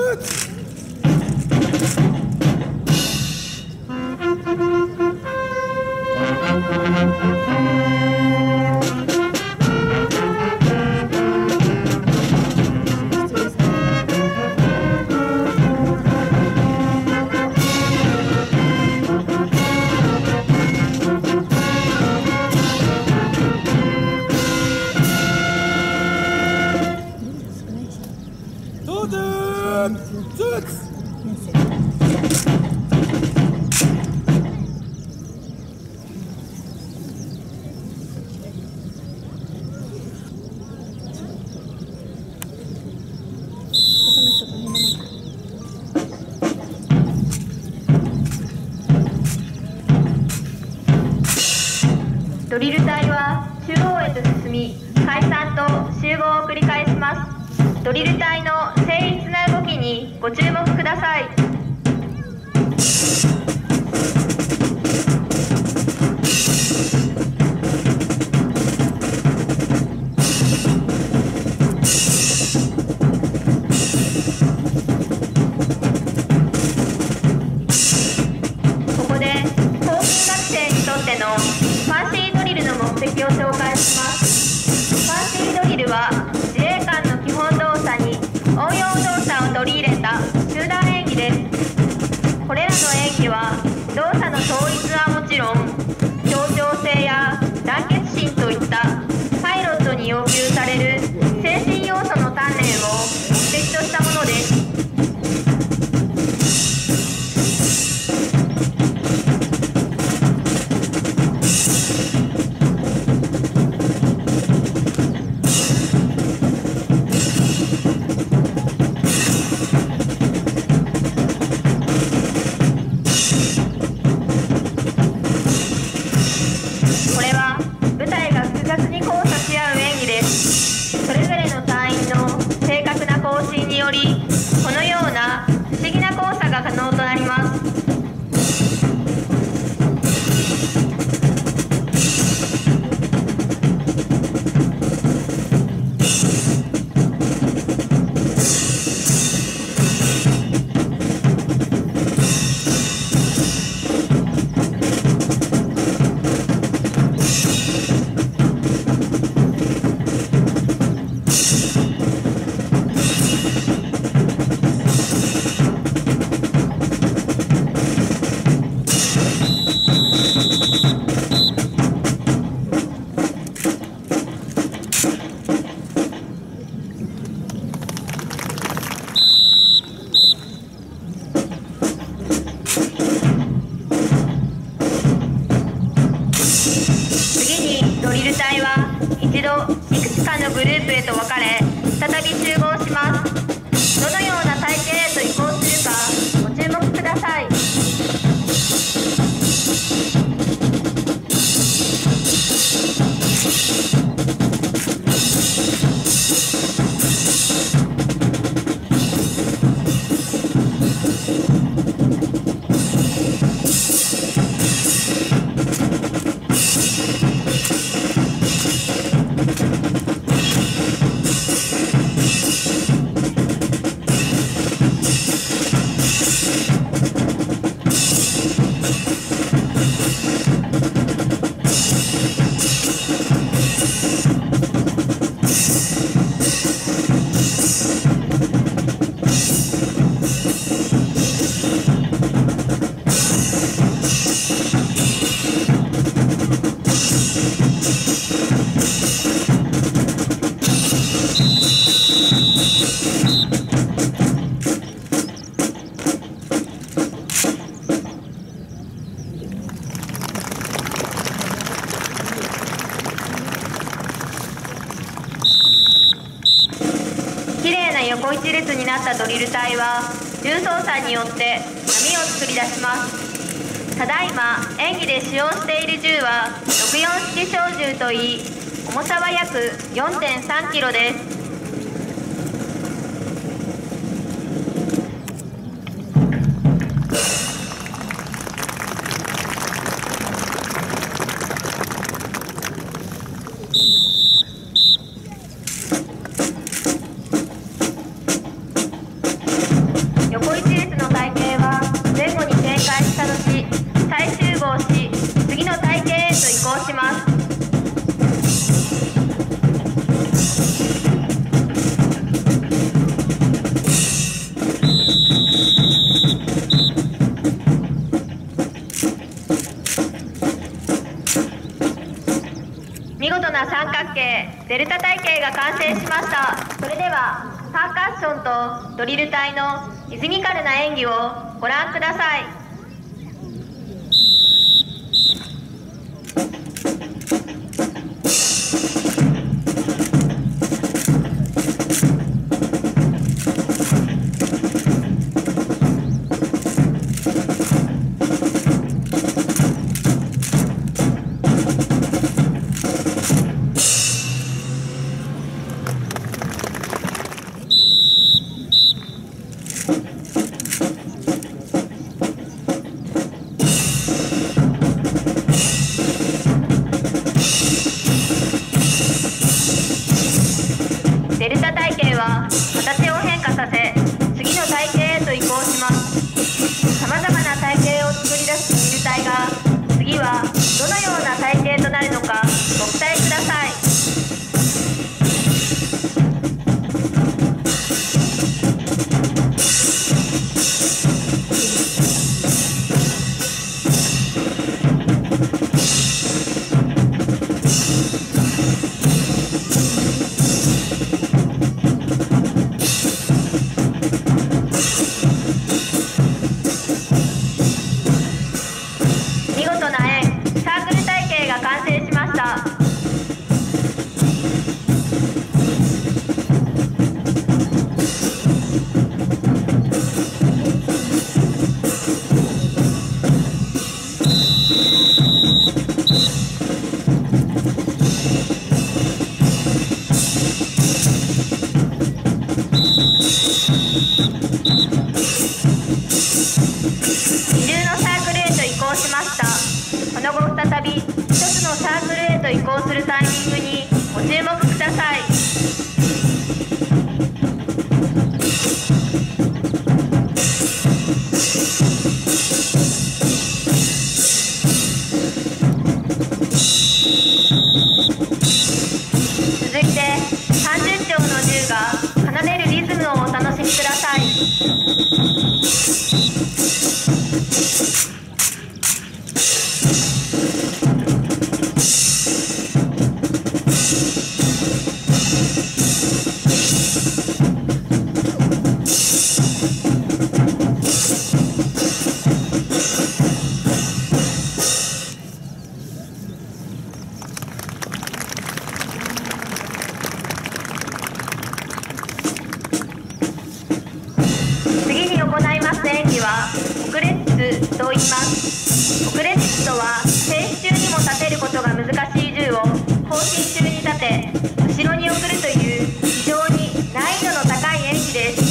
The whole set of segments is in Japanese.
ドリル隊は中央へと進み、解散と集合を繰り返します。ドリル隊の精密な動きにご注目ください。ここで航空学生にとってのファンシードリルの目的を紹介します。ファンシードリルは自衛官の基本動作に応用動作を取り入れた集団演技です。これらの演技は動作の統一はもちろん、協調性や団結心といったパイロットに要求される精神要素の鍛錬を目的としたものです。これは部隊が複雑に交差し合う演技です。それぞれの隊員の正確な行進により、このような不思議な交差が可能となります。ドリル隊は一度いくつかのグループへと分かれ、再び集合します。どのような体験へと移行するかご注目ください。きれいな横一列になったドリル隊は重装作によって波を作り出します。ただいま演技で使用している銃は64式小銃といい、重さは約 4.3 キロです。横一列の隊形は前後に旋回した後、再集合し、次の隊形へと移行します。見事な三角形デルタ隊形が完成しました。それではパーカッションとドリル隊のリズミカルな演技をご覧ください。デルタ隊形は形を変化させ、次の隊形へと移行します。さまざまな隊形を作り出すドリル隊が、次はどのような隊形となるのかご期待ください。見事な円サークル隊形が完成しました。二重のサークルへと移行しました。その後再び一つのサークルへと移行するタイミングにご注目ください。続いて30丁の銃が奏でるリズムをお楽しみください。次に行います演技はオクレッツと言います。オクレッツとは静止中にも立てることが難しい銃を行進中に立て、後ろに送るという非常に難易度の高い演技です。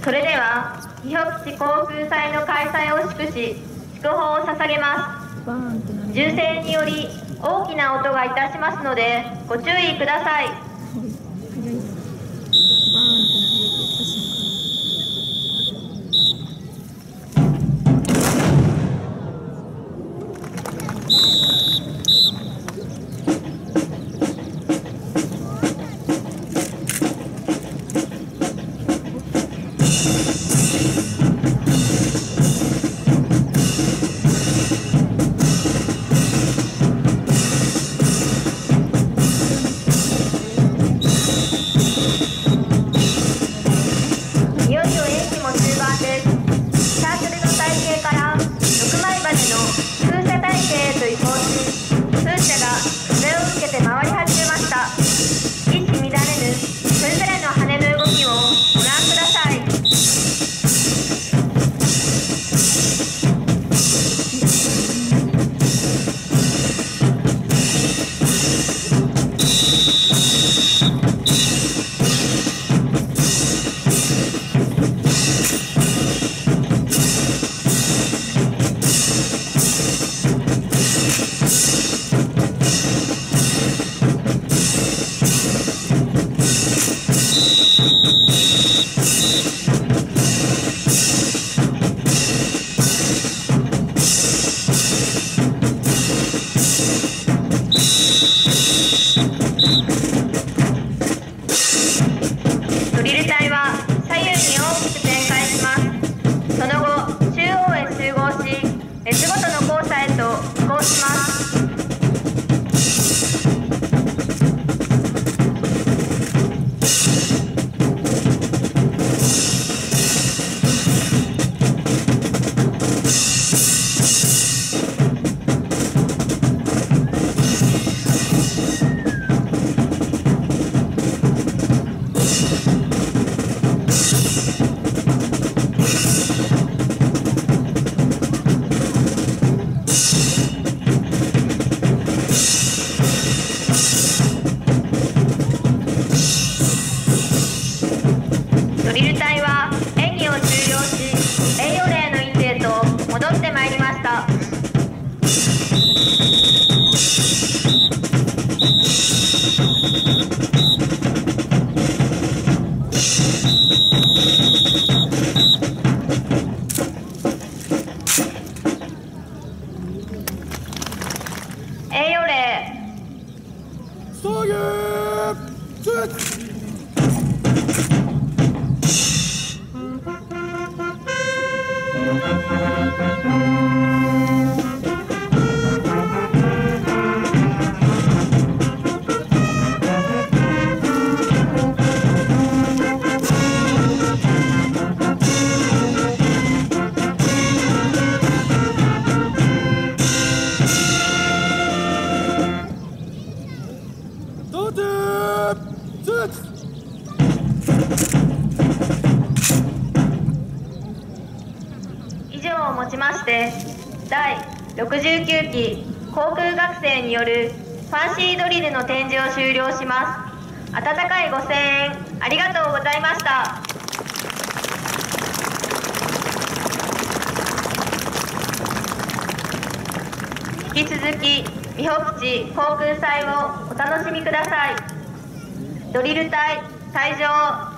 それでは日北市航空祭の開催を祝し祝砲を捧げます。銃声により大きな音がいたしますのでご注意ください。以上をもちまして第69期航空学生によるファンシードリルの展示を終了します。温かいご声援ありがとうございました。引き続き美保基地航空祭をお楽しみください。ドリル隊退場。